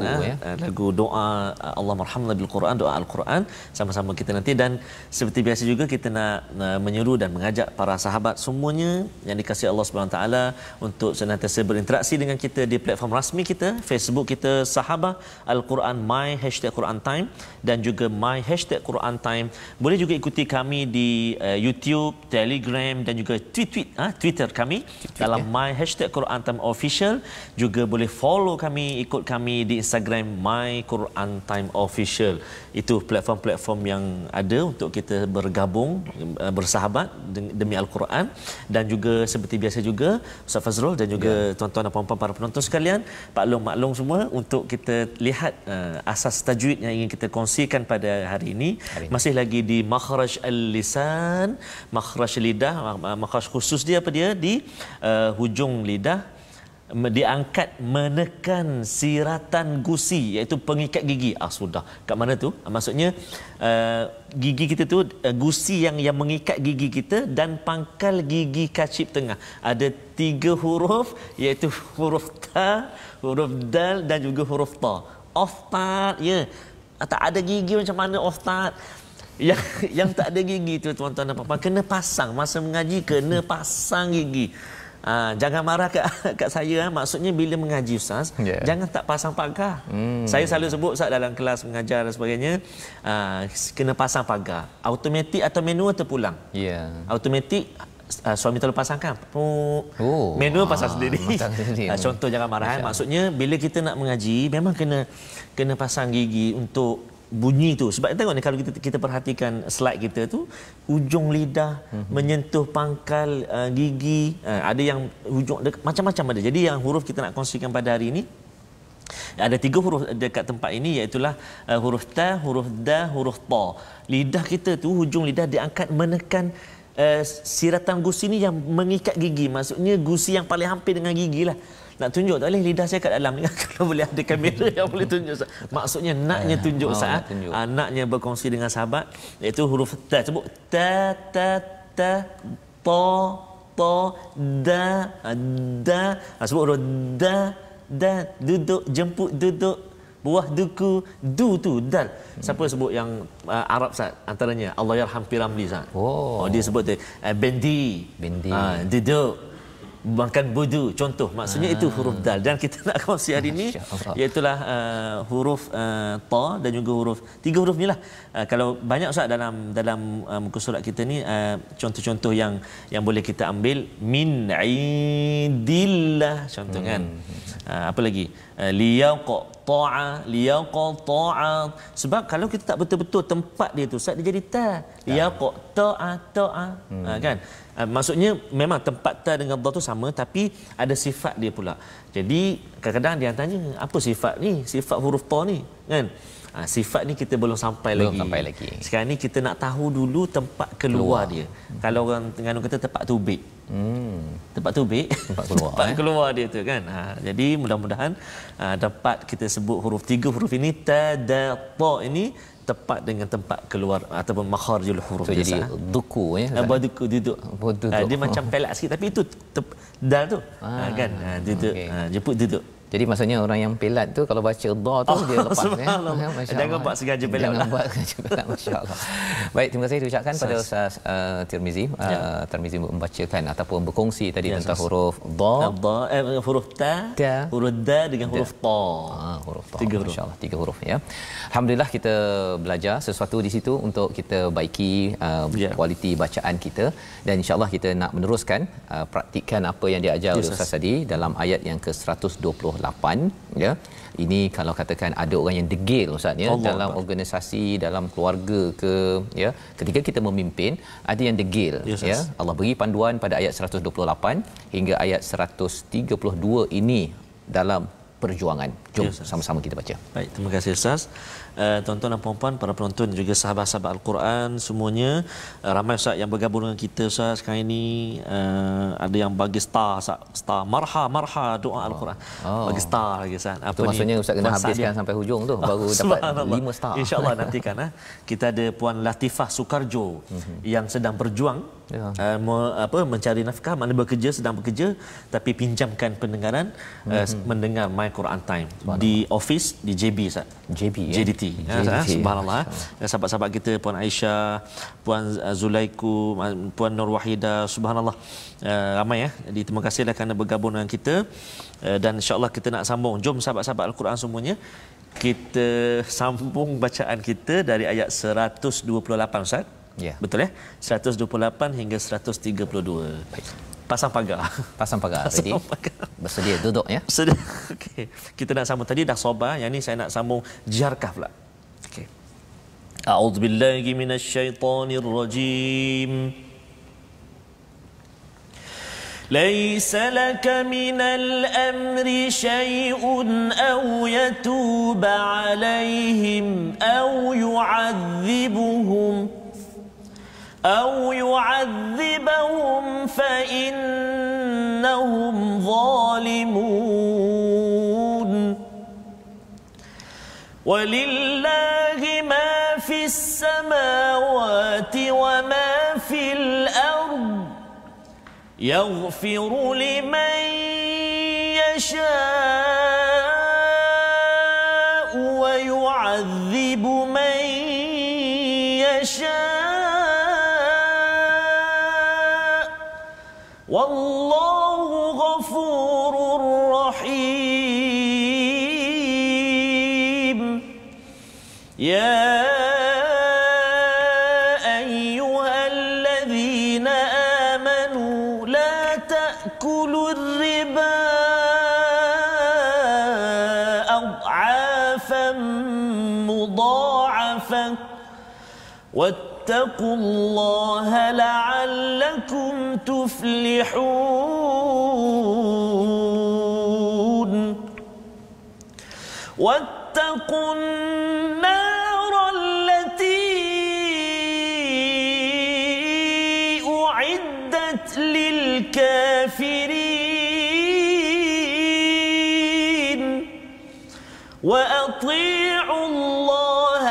lagu doa Allahumma arhamna bil Quran, doa Al-Quran sama-sama kita nanti. Dan seperti biasa juga kita nak menyeru dan mengajak para sahabat semuanya yang dikasihi Allah Subhanahu taala untuk senantiasa berinteraksi dengan kita di platform rasmi kita, Facebook kita Sahabah Al-Quran My #Quran Time dan juga My #Quran Time. Boleh juga ikuti kami di YouTube, Telegram dan juga Twitter kami dalam My #Quran Time Official. Juga boleh follow kami, ikut kami di Instagram My Quran Time Official. Itu platform-platform yang ada untuk kita bergabung, bersahabat demi Al-Quran. Dan juga seperti biasa juga Ustaz Fazrul dan juga tuan-tuan dan puan-puan para penonton sekalian, Pak Long, Mak Long semua, untuk kita lihat asas tajwid yang ingin kita kongsikan pada hari ini. Masih lagi di makhraj al-lisan, makhraj lidah, makhraj khusus dia apa dia di hujung lidah, diangkat menekan siratan gusi, iaitu pengikat gigi. Sudah kat mana tu? Maksudnya gigi kita tu, gusi yang mengikat gigi kita, dan pangkal gigi kacip tengah. Ada 3 huruf, iaitu huruf ta, huruf dal dan juga huruf ta. Oftat, ya. Tak ada gigi macam mana oftat? Yang tak ada gigi tu, tuan-tuan dan puan-puan, kena pasang masa mengaji, kena pasang gigi. Jangan marah kat saya. Maksudnya bila mengaji, Ustaz, jangan tak pasang pagar. Saya selalu sebut, Ustaz, dalam kelas mengajar dan sebagainya, kena pasang pagar. Automatik atau manual terpulang. Automatik suami terlalu pasangkan. Manual pasang sendiri. Contoh, jangan marah. Maksudnya bila kita nak mengaji, memang kena pasang gigi untuk bunyi tu. Sebab tengok ni, kalau kita perhatikan slide kita tu, ujung lidah menyentuh pangkal gigi, ada yang hujung macam-macam ada. Jadi yang huruf kita nak kongsikan pada hari ini Ada 3 huruf dekat tempat ini, iaitulah huruf ta, huruf da, huruf ta. Lidah kita tu, hujung lidah diangkat menekan siratan gusi ni yang mengikat gigi. Maksudnya gusi yang paling hampir dengan gigi lah. Nak tunjuk tak boleh lidah saya kat dalam ni. Kalau boleh ada kamera yang boleh tunjuk. Maksudnya naknya tunjuk saat. Naknya berkongsi dengan sahabat. Iaitu huruf ta. Sebut ta, ta, ta, ta, ta, da, da. Sebut huruf da, da, duduk, jemput, duduk. Buah duku, du tu, dal. Siapa sebut yang Arab Ustaz? Antaranya Allahyarham Piramli Ustaz. Dia sebut tu bendi. Duduk. Makan budu, contoh. Maksudnya itu huruf dal. Dan kita nak kongsi hari ini iaitulah huruf ta dan juga huruf 3 huruf ni lah. Kalau banyak Ustaz dalam muka surat kita ni contoh-contoh yang boleh kita ambil. Min indillah, contoh kan. Apa lagi? Liyaqta'a. Sebab kalau kita tak betul-betul tempat dia tu Ustaz, dia jadi ta. Liyaqta'a. Kan? Maksudnya memang tempat ta dengan dha tu sama, tapi ada sifat dia pula. Jadi kadang-kadang dia tanya, apa sifat ni? Sifat huruf ta ni, kan? Sifat ni kita belum sampai lagi. Sekarang ni kita nak tahu dulu tempat keluar dia. Kalau orang Terengganu kata tempat tubik. Tempat tubik, tempat keluar dia tu kan. Jadi mudah-mudahan dapat kita sebut huruf 3 huruf ini, ta, da, ta ini tepat dengan tempat keluar ataupun makharijul huruf. So, jadi duku ya. Duku, duduk. Dia macam pelak sikit, tapi itu dal tu. Kan? Duduk. Jemput duduk. Jadi maksudnya orang yang pelat tu kalau baca dha tu dia lepas ya. Jangan buat sengaja pelat. Jangan buat sengaja pelat, masya-Allah. Baik, terima kasih diucapkan pada Ustaz Tirmizi. Tirmizi membacakan ataupun berkongsi tadi tentang huruf dha, huruf ta, huruf da dengan huruf ta. Huruf ta. 3 huruf, masya-Allah, 3 huruf ya. Alhamdulillah kita belajar sesuatu di situ untuk kita baiki kualiti bacaan kita, dan insya-Allah kita nak meneruskan praktikan apa yang diajar oleh Ustaz tadi dalam ayat yang ke-128 ya. Ini kalau katakan ada orang yang degil Ustaz ya, dalam organisasi, dalam keluarga ke ya, ketika kita memimpin ada yang degil ya. Allah beri panduan pada ayat 128 hingga ayat 132 ini dalam perjuangan. Jom sama-sama kita baca. Baik, terima kasih Ustaz. Tuan-tuan dan puan-puan, para penonton juga sahabat-sahabat Al-Quran semuanya, ramai Ustaz yang bergabung dengan kita Ustaz sekarang ini. Ada yang bagi star marha doa Al-Quran. Bagi star lagi Ustaz. Apa tu maksudnya Ustaz kena habiskan sampai hujung tu baru dapat 5 star. InsyaAllah nantikan kita ada Puan Latifah Sukarjo yang sedang berjuang mencari nafkah, mana sedang bekerja tapi pinjamkan pendengaran mendengar My Quran Time di office di JB Ustaz. JDT. Subhanallah. Sahabat-sahabat kita Puan Aisyah, Puan Zulaiku, Puan Nur Wahida, subhanallah. Ramai ya. Jadi terima kasihlah kerana bergabung dengan kita, dan insya-Allah kita nak sambung. Jom sahabat-sahabat Al-Quran semuanya, kita sambung bacaan kita dari ayat 128 Ustaz. Ya. Betul ya? 128 hingga 132. Baik. Pasang pagar tadi. Bersedia duduk ya. Bersedia. Okey. Kita nak sambung tadi dah sobar, yang ni saya nak sambung jarkah pula. Okey. A'udzubillahi minasyaitonir rajim. ليس لك من الأمر شيء أو يتوب عليهم أو يعذبهم فإنهم ظالمون ولله ما في السماوات وما في الأرض يغفر لمن يشاء ويعذب من يشاء والله غفور رحيم يا أيها الذين آمنوا لا تأكلوا الربا أضعافا مضاعفة واتقوا الله لعلكم تفلحون واتقوا النار التي أعدت للكافرين وأطيعوا الله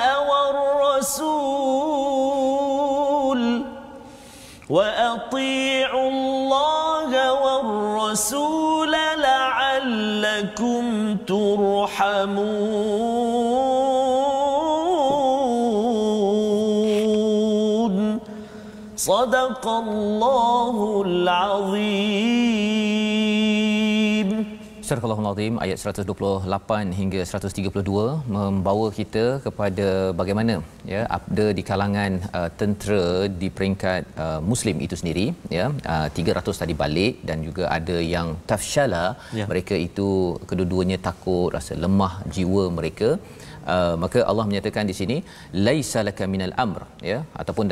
والرسول لعلكم ترحمون صدق الله العظيم. Surah Al-Azim ayat 128 hingga 132 membawa kita kepada bagaimana ya ada di kalangan tentera di peringkat muslim itu sendiri ya 300 tadi balik dan juga ada yang tafshala mereka itu kedua-duanya takut, rasa lemah jiwa mereka. Maka Allah menyatakan di sini laisa laka minal amr ya ataupun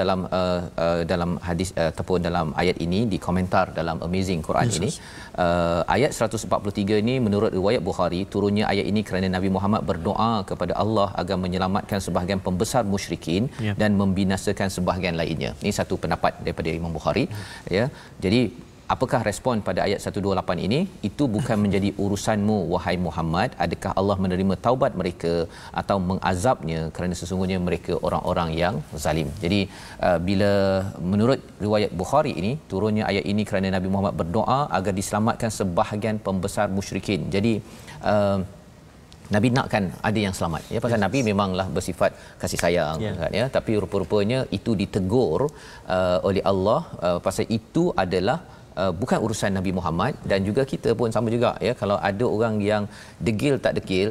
dalam hadis ataupun dalam ayat ini di komentar dalam Amazing Quran ini ayat 143 ini menurut riwayat Bukhari turunnya ayat ini kerana Nabi Muhammad berdoa kepada Allah agar menyelamatkan sebahagian pembesar musyrikin dan membinasakan sebahagian lainnya. Ini satu pendapat daripada Imam Bukhari ya. Jadi apakah respon pada ayat 128 ini? Itu bukan menjadi urusanmu wahai Muhammad, adakah Allah menerima taubat mereka atau mengazabnya kerana sesungguhnya mereka orang-orang yang zalim. Jadi bila menurut riwayat Bukhari ini turunnya ayat ini kerana Nabi Muhammad berdoa agar diselamatkan sebahagian pembesar musyrikin. Jadi Nabi nakkan ada yang selamat ya pasal Nabi memanglah bersifat kasih sayang kan ya tapi rupa-rupanya itu ditegur oleh Allah pasal itu adalah bukan urusan Nabi Muhammad dan juga kita pun sama juga ya kalau ada orang yang degil tak degil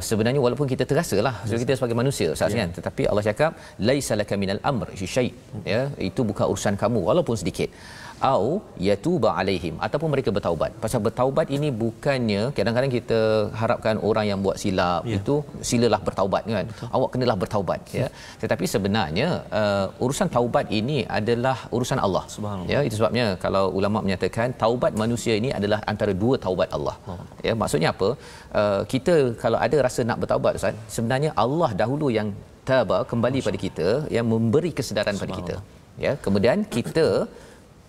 sebenarnya walaupun kita terasalah kita sebagai manusia kan tetapi Allah cakap laisa laka minal amr syai ya itu bukan urusan kamu walaupun sedikit au yatuba alaihim ataupun mereka bertaubat. Pasal bertaubat ini bukannya kadang-kadang kita harapkan orang yang buat silap itu silalah bertaubat kan. Betul. Awak kenalah bertaubat ya. Tetapi sebenarnya urusan taubat ini adalah urusan Allah. Ya itu sebabnya kalau ulama menyatakan taubat manusia ini adalah antara dua taubat Allah. Ya maksudnya apa? Kita kalau ada rasa nak bertaubat Ustaz, sebenarnya Allah dahulu yang taba kembali pada kita yang memberi kesedaran pada kita. Ya, kemudian kita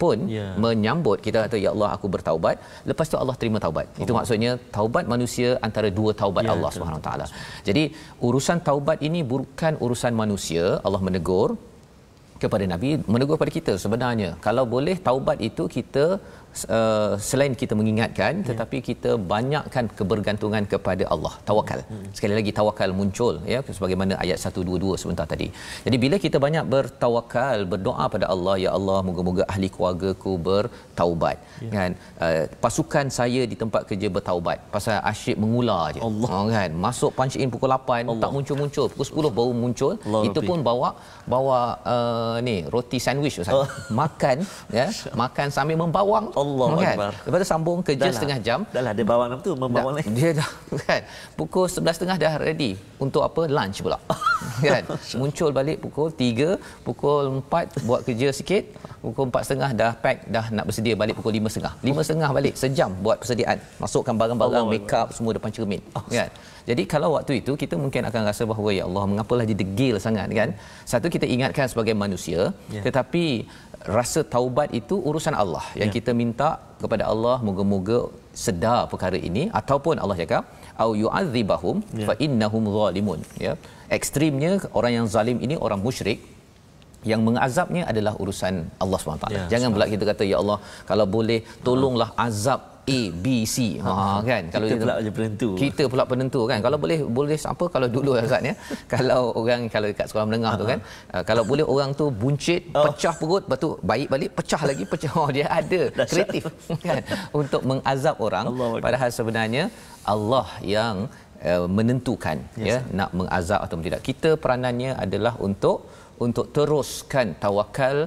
pun menyambut kita kata ya Allah aku bertaubat lepas tu Allah terima taubat. Itu maksudnya taubat manusia antara dua taubat Allah Subhanahu taala. Jadi urusan taubat ini bukan urusan manusia. Allah menegur kepada Nabi, menegur pada kita sebenarnya. Kalau boleh taubat itu kita selain kita mengingatkan tetapi kita banyakkan kebergantungan kepada Allah, tawakal. Sekali lagi tawakal muncul ya sebagaimana ayat 122 sebentar tadi. Jadi bila kita banyak bertawakal, berdoa pada Allah, ya Allah moga-moga ahli keluargaku bertaubat kan. Pasukan saya di tempat kerja bertaubat pasal asyik mengular je kan. Masuk punch in pukul 8 tak muncul-muncul, pukul 10 baru muncul. Itu pun bawa ni roti sandwich Ustaz. Makan ya, makan sambil membawang. Allahu Akbar. Lepas tu sambung kerja setengah jam. Dahlah dia bawang apa tu membawang lagi. Dia dah kan. Pukul 11.30 dah ready untuk apa? Lunch pula. Kan? Muncul balik pukul 3, pukul 4 buat kerja sikit, pukul 4.30 dah pack, dah nak bersedia balik pukul 5.30. 5.30 balik, sejam buat persediaan. Masukkan barang-barang, make up semua depan cermin. Kan? Jadi kalau waktu itu kita mungkin akan rasa bahawa ya Allah mengapalah dia degil sangat kan. Satu kita ingatkan sebagai manusia, tetapi rasa taubat itu urusan Allah yang kita minta kepada Allah moga-moga sedar perkara ini ataupun Allah cakap au yu'adzibahum fa innahum zalimun ya. Ekstrimnya orang yang zalim ini orang musyrik, yang mengazabnya adalah urusan Allah SWT. Jangan pula kita kata ya Allah kalau boleh tolonglah azab A, B, C. Kan kalau kita pula penentu. Kita pula penentu kan. Kalau boleh apa kalau dulu Ustaz ya. Kalau orang kalau dekat sekolah menengah tu kan, kalau boleh orang tu buncit, pecah perut, lepas tu baik balik, pecah lagi, pecah. Dia ada kreatif kan untuk mengazab orang. Padahal sebenarnya Allah yang menentukan nak mengazab atau tidak. Kita peranannya adalah untuk teruskan tawakal,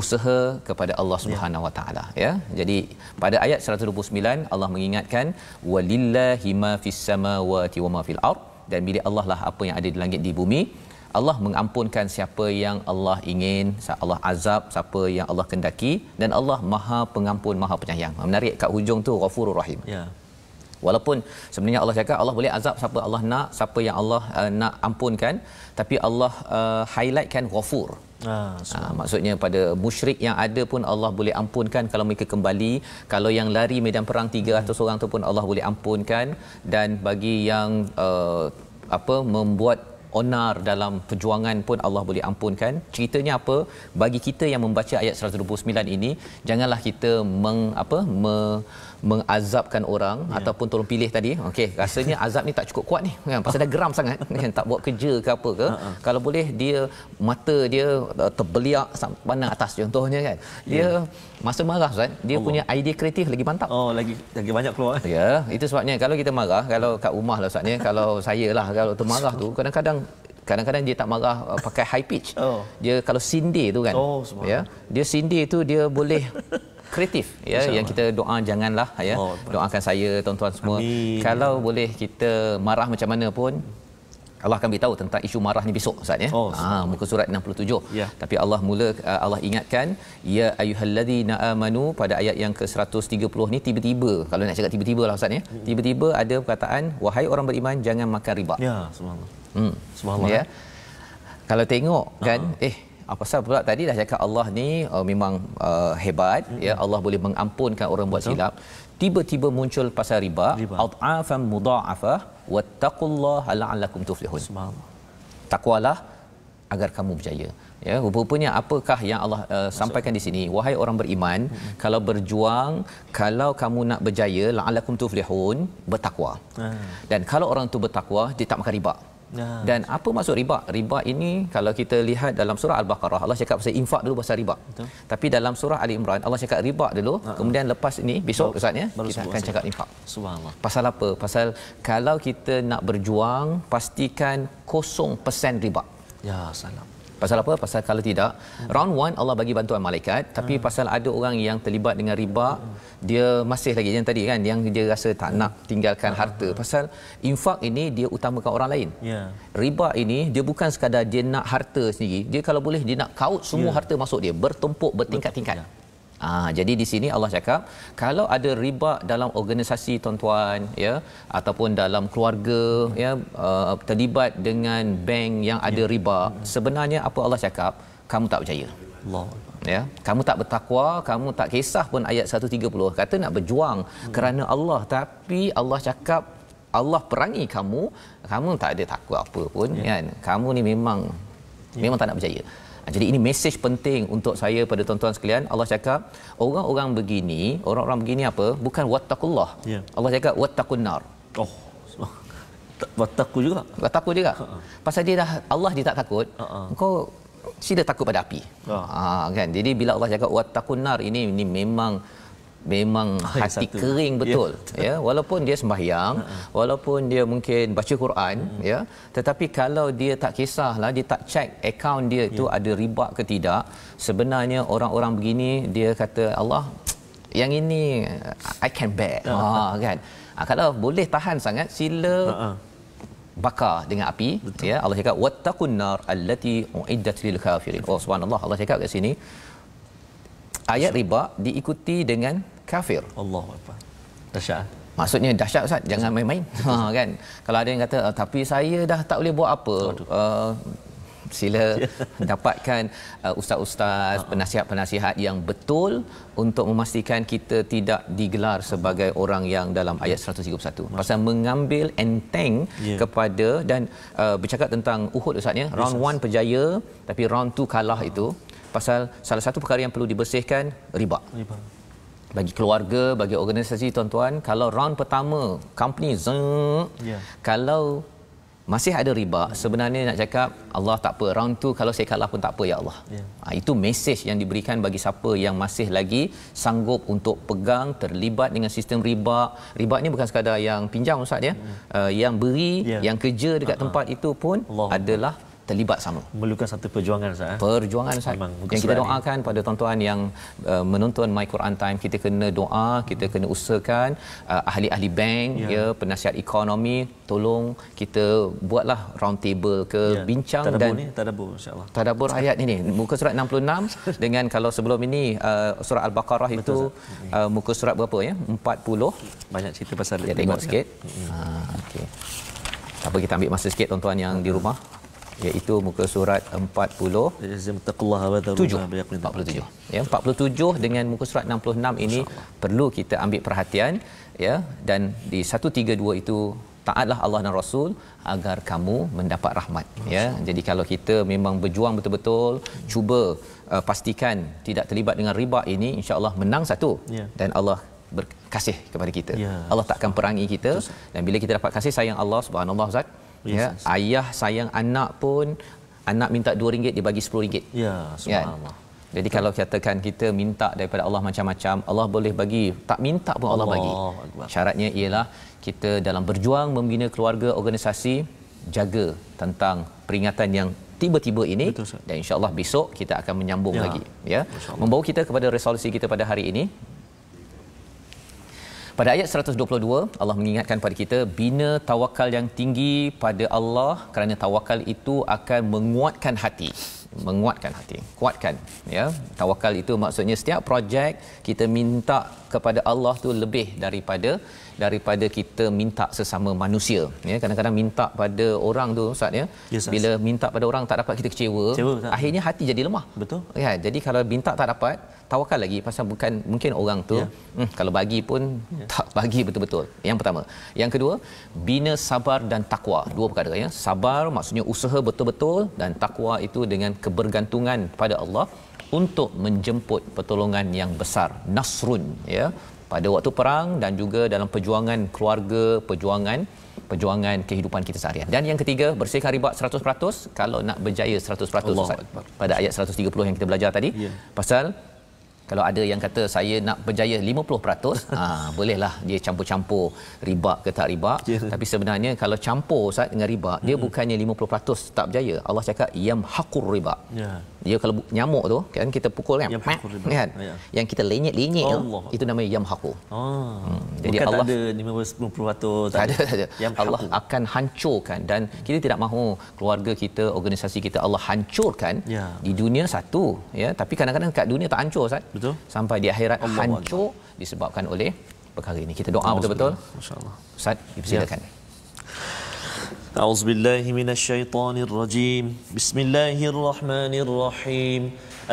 usaha kepada Allah Subhanahu Wa Taala ya. Jadi pada ayat 129 Allah mengingatkan walillahi ma fis samawati wa ma fil ard, dan milik Allah lah apa yang ada di langit di bumi. Allah mengampunkan siapa yang Allah ingin, Allah azab siapa yang Allah kendaki, dan Allah Maha Pengampun, Maha Penyayang. Menarik kat hujung tu Ghafurur Rahim. Walaupun sebenarnya Allah cakap Allah boleh azab siapa Allah nak, siapa yang Allah nak ampunkan, tapi Allah highlightkan ghafur. Maksudnya pada musyrik yang ada pun Allah boleh ampunkan kalau mereka kembali, kalau yang lari medan perang 300 orang tu pun Allah boleh ampunkan, dan bagi yang membuat onar dalam perjuangan pun Allah boleh ampunkan. Ceritanya apa? Bagi kita yang membaca ayat 129 ini, janganlah kita mengazabkan orang ataupun tolong pilih tadi. Okey, rasanya azab ni tak cukup kuat ni kan, pasal dah geram sangat kan, tak buat kerja ke apa ke. Kalau boleh dia mata dia terbeliak pandang atas contohnya kan. Dia masa marah Ustaz, dia punya idea kreatif lagi mantap. Lagi banyak keluar. Ya, itu sebabnya kalau kita marah, kalau kat rumah lah Ustaz ni, kalau saya lah kalau termarah tu kadang-kadang dia tak marah pakai high pitch. Dia kalau sindir tu kan. Ya, dia sindir tu dia boleh kreatif ya. Yang kita doa janganlah ya. Doakan saya tuan-tuan semua. Amin. Kalau boleh kita marah macam mana pun, Allah akan beritahu tentang isu marah ni besok Ustaz ya. Muka surat 67. Tapi Allah ingatkan ya ayyuhallazina amanu pada ayat yang ke-130 ni, tiba-tiba, kalau nak cakap tiba-tiba lah Ustaz ya. Tiba-tiba ada perkataan wahai orang beriman jangan makan riba. Ya, subhanallah. Subhanallah. Ya. Kalau tengok kan apa pasal pula tadi dah cakap Allah ni memang hebat ya, Allah boleh mengampunkan orang buat silap. Tiba-tiba muncul pasal riba, ad'afan mudha'afah wattaqullaha la'allakum tuflihun. Takwalah agar kamu berjaya. Ya, rupanya apakah yang Allah sampaikan di sini? Wahai orang beriman, kalau berjuang, kalau kamu nak berjaya, la'allakum tuflihun, bertakwa. Dan kalau orang tu bertakwa, dia tak makan riba. Dan apa maksud riba? Riba ini kalau kita lihat dalam surah Al-Baqarah, Allah cakap pasal infak dulu, pasal riba. Tapi dalam surah Ali Imran Allah cakap riba dulu. Kemudian lepas ini besok Ustaz ya, kita akan cakap infak. Subhanallah. Pasal apa? Pasal kalau kita nak berjuang, pastikan 0% riba. Ya salam. Pasal apa? Pasal kalau tidak, round 1 Allah bagi bantuan malaikat, tapi pasal ada orang yang terlibat dengan riba, dia masih lagi yang tadi kan, yang dia rasa tak nak tinggalkan harta. Pasal infak ini dia utamakan orang lain. Riba ini dia bukan sekadar dia nak harta sendiri, dia kalau boleh dia nak kaut semua harta masuk dia, bertumpuk bertingkat-tingkat. Jadi di sini Allah cakap kalau ada riba dalam organisasi tuan-tuan ya, ataupun dalam keluarga ya, terlibat dengan bank yang ada riba, sebenarnya apa Allah cakap, kamu tak berjaya. Allah. Ya, kamu tak bertakwa, kamu tak kisah pun ayat 130 kata nak berjuang kerana Allah, tapi Allah cakap Allah perangi kamu, kamu tak ada takwa apa pun kan. Kamu ni memang tak nak berjaya. Jadi ini mesej penting untuk saya pada tuan-tuan sekalian. Allah cakap orang-orang begini apa? Bukan wattaqullah. Allah cakap wattaqun nar. Wattaqu juga. Pasal Allah dia tak takut. Engkau sila takut pada api. Kan. Jadi bila Allah cakap wattaqun nar, ini memang hati kering betul ya, walaupun dia sembahyang, walaupun dia mungkin baca Quran ya, tetapi kalau dia tak kisahlah, dia tak check akaun dia tu ada riba ke tidak, sebenarnya orang-orang begini dia kata Allah yang ini I can bear. Kan. Kalau boleh tahan sangat, sila bakar dengan api. Ya, Allah cakap wattaqun nar allati uiddat lil kafirin. Subhanallah, Allah cakap kat sini ayat riba diikuti dengan kafir. Allahu akbar. Dahsyat. Maksudnya dahsyat Ustaz, jangan main-main. Kan. Kalau ada yang kata tapi saya dah tak boleh buat apa. Sila dapatkan ustaz-ustaz, penasihat-penasihat yang betul untuk memastikan kita tidak digelar sebagai orang yang dalam ayat 131. Pasal mengambil enteng kepada dan bercakap tentang Uhud Ustaz ya. Round 1 berjaya tapi round 2 kalah itu. Pasal salah satu perkara yang perlu dibersihkan riba. Bagi keluarga, bagi organisasi tuan-tuan, kalau round pertama company kalau masih ada riba, sebenarnya nak cakap Allah tak apa, round 2 kalau saya kalah pun tak apa ya Allah. Itu mesej yang diberikan bagi siapa yang masih lagi sanggup untuk pegang terlibat dengan sistem riba. Riba ni bukan sekadar yang pinjam Ustaz ya. Yang beri, yang kerja dekat tempat itu pun adalah terlibat sama. Memerlukan satu perjuangan Ustaz. Perjuangan Ustaz. Yang kita doakan pada tuan-tuan yang menonton My Quran Time, kita kena doa, kita kena usahakan ahli-ahli bank ya, penasihat ekonomi, tolong kita buatlah round table ke bincang tadabur dan tadabur insya-Allah. Tadabbur ayat ini muka surat 66 dengan kalau sebelum ini surah Al-Baqarah itu muka surat berapa ya? 40. Banyak cerita pasal dia tengok sikit. Okey. Apa kita ambil masa sikit tuan-tuan yang di rumah, iaitu muka surat 47 ya, 47 dengan muka surat 66 ini perlu kita ambil perhatian ya. Dan di 132 itu taatlah Allah dan Rasul agar kamu mendapat rahmat ya. Jadi kalau kita memang berjuang betul-betul, cuba pastikan tidak terlibat dengan riba ini, insya-Allah menang satu dan Allah berkasih kepada kita. Allah takkan perangi kita. Dan bila kita dapat kasih sayang Allah, subhanallah Ustaz, ayah sayang anak pun, anak minta RM2 dia bagi RM10. Ya, subhanallah. Jadi kalau katakan kita minta daripada Allah macam-macam, Allah boleh bagi, tak minta pun Allah bagi. Syaratnya ialah kita dalam berjuang membina keluarga, organisasi, jaga tentang peringatan yang tiba-tiba ini. Betul, dan insya-Allah besok kita akan menyambung lagi ya. Membawa kita kepada resolusi kita pada hari ini. Pada ayat 122 Allah mengingatkan pada kita bina tawakal yang tinggi pada Allah, kerana tawakal itu akan menguatkan hati. Kuatkan ya. Tawakal itu maksudnya setiap projek kita minta kepada Allah tu lebih daripada kita minta sesama manusia ya. Kadang-kadang minta pada orang tu Ustaz ya, bila minta pada orang tak dapat, kita kecewa akhirnya hati jadi lemah. Betul ya. Jadi kalau minta tak dapat, tawakal lagi, pasal bukan mungkin orang tu kalau bagi pun tak bagi betul-betul. Yang pertama. Yang kedua, bina sabar dan takwa. Dua perkara ya. Sabar maksudnya usaha betul-betul, dan takwa itu dengan kebergantungan pada Allah untuk menjemput pertolongan yang besar, nasrun ya, pada waktu perang dan juga dalam perjuangan keluarga, perjuangan kehidupan kita seharian. Dan yang ketiga, bersihkan riba 100% kalau nak berjaya 100%. Pada ayat 130 yang kita belajar tadi, pasal kalau ada yang kata saya nak berjaya 50%, bolehlah dia campur-campur riba ke tak riba. Tapi sebenarnya kalau campur Ustaz dengan riba, dia bukannya 50% tak berjaya. Allah cakap yamhaqur riba. Dia kalau nyamuk tu kan, kita pukul kan, yang kita lenyek-lenyek itu namanya yamhaqu. Jadi bukan Allah tak ada 50% tak ada. Allah akan hancurkan, dan kita tidak mahu keluarga kita, organisasi kita Allah hancurkan di dunia satu ya, tapi kadang-kadang kat dunia tak hancur Ustaz. Betul. Sampai di akhirat hancur disebabkan oleh perkara ini. Kita doa betul-betul. Masya-Allah. Ustaz, dipersilakan. A'udzubillahi minasyaitonirrajim. Bismillahirrahmanirrahim.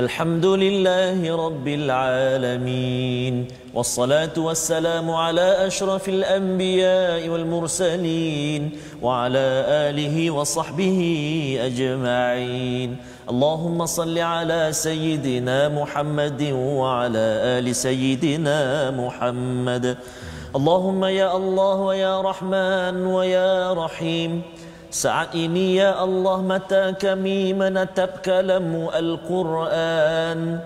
Alhamdulillahi rabbil alamin. Wassalatu wassalamu ala asyrafil anbiya'i wal mursalin wa ala alihi wa sahbihi ajma'in. اللهم صل على سيدنا محمد وعلى آل سيدنا محمد. اللهم يا الله ويا رحمن ويا رحيم. Saat ini ya Allah, mata kami menatap kalam-Mu Al-Quran,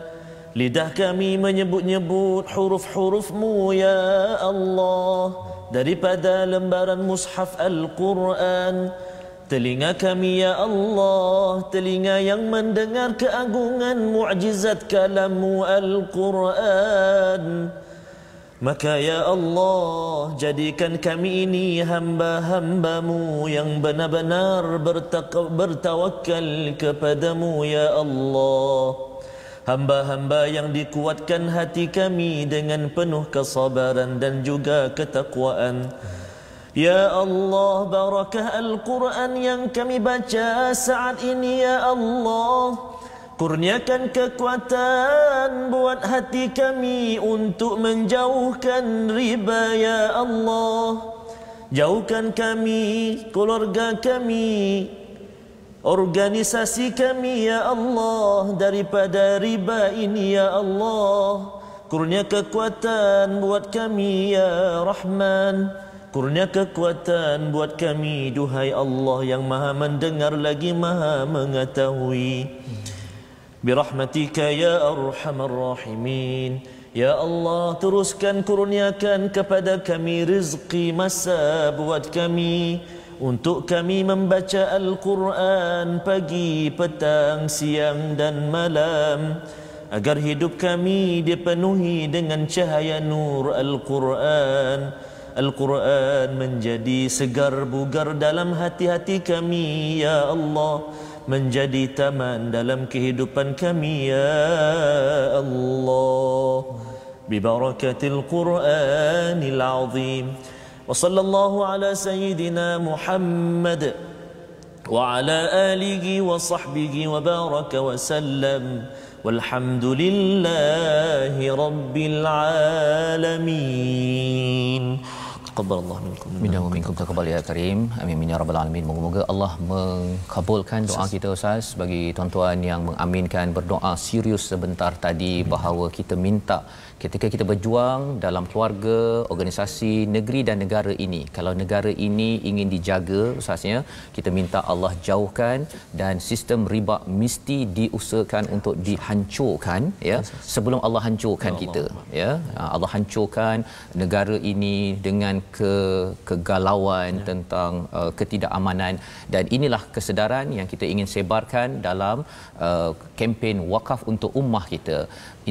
lidah kami menyebut-nyebut huruf-huruf-Mu ya Allah daripada lembaran mushaf Al-Quran. Telinga kami ya Allah, telinga yang mendengar keagungan mukjizat kalam-Mu Al-Quran. Maka ya Allah, jadikan kami ini hamba-hamba-Mu yang benar-benar bertawakal kepada-Mu ya Allah. Hamba-hamba yang dikuatkan hati kami dengan penuh kesabaran dan juga ketakwaan. Ya Allah, barakah Al-Quran yang kami baca saat ini ya Allah. Kurniakan kekuatan buat hati kami untuk menjauhkan riba ya Allah. Jauhkan kami, keluarga kami, organisasi kami ya Allah daripada riba ini ya Allah. Kurnia kekuatan buat kami ya Rahman. Kurnia kekuatan buat kami, duhai Allah yang maha mendengar lagi maha mengetahui. Birahmatika ya arhamar rahimin. Ya Allah, teruskan kurniakan kepada kami rezeki masa buat kami. untuk kami membaca Al-Quran pagi, petang, siang dan malam, agar hidup kami dipenuhi dengan cahaya nur Al-Quran. Al-Quran menjadi segar bugar dalam hati-hati kami, ya Allah, menjadi taman dalam kehidupan kami, ya Allah, bibarakatil Quranil Azim. Wa sallallahu ala sayyidina Muhammad wa ala alihi wa sahbihi wa baraka wa sallam. Walhamdulillahi rabbil alamin. Taqabbalallahu minkum. Minna wa minkum taqabbal ya karim. Amin ya rabbal alamin. Moga-moga Allah mengabulkan doa kita Ustaz. Bagi tuan-tuan yang mengaminkan berdoa serius sebentar tadi bahawa kita minta ketika kita berjuang dalam keluarga, organisasi, negeri dan negara ini, kalau negara ini ingin dijaga Ustaznya, kita minta Allah jauhkan dan sistem riba mesti diusahakan untuk dihancurkan, ya, sebelum Allah hancurkan kita, ya. Allah hancurkan negara ini dengan kegalauan tentang ketidakamanan, dan inilah kesedaran yang kita ingin sebarkan dalam kempen wakaf untuk ummah kita.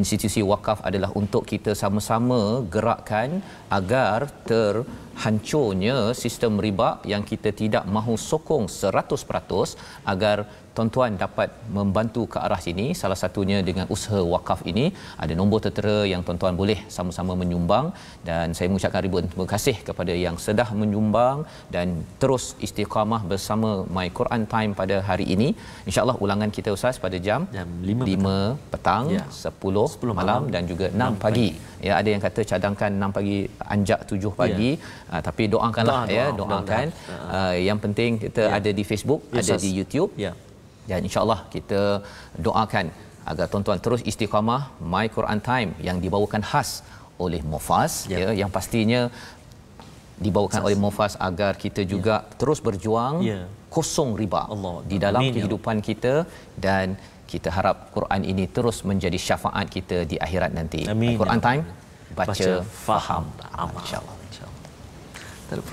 Institusi wakaf adalah untuk kita sama-sama gerakkan agar terhancurnya sistem riba yang kita tidak mahu sokong 100%, agar tuan-tuan dapat membantu ke arah sini. Salah satunya dengan usaha wakaf ini, ada nombor tertera yang tuan-tuan boleh sama-sama menyumbang, dan saya mengucapkan ribuan terima kasih kepada yang sudah menyumbang dan terus istiqamah bersama My Quran Time pada hari ini. InsyaAllah ulangan kita Ustaz pada jam 5 petang, ya. 10 malam dan juga 6 pagi. Ya, ada yang kata cadangkan 6 pagi, anjak 7 pagi. Ya. Tapi doakanlah, doakan. Yang penting kita ada di Facebook, ada di YouTube. Ya. Dan insya-Allah kita doakan agar tuan-tuan terus istiqamah My Quran Time yang dibawakan khas oleh Mufas, yang pastinya dibawakan oleh Mufas agar kita juga terus berjuang kosong riba di dalam kehidupan kita, dan kita harap Quran ini terus menjadi syafaat kita di akhirat nanti. My Quran Time, baca, faham, amal. InsyaAllah. Tak ada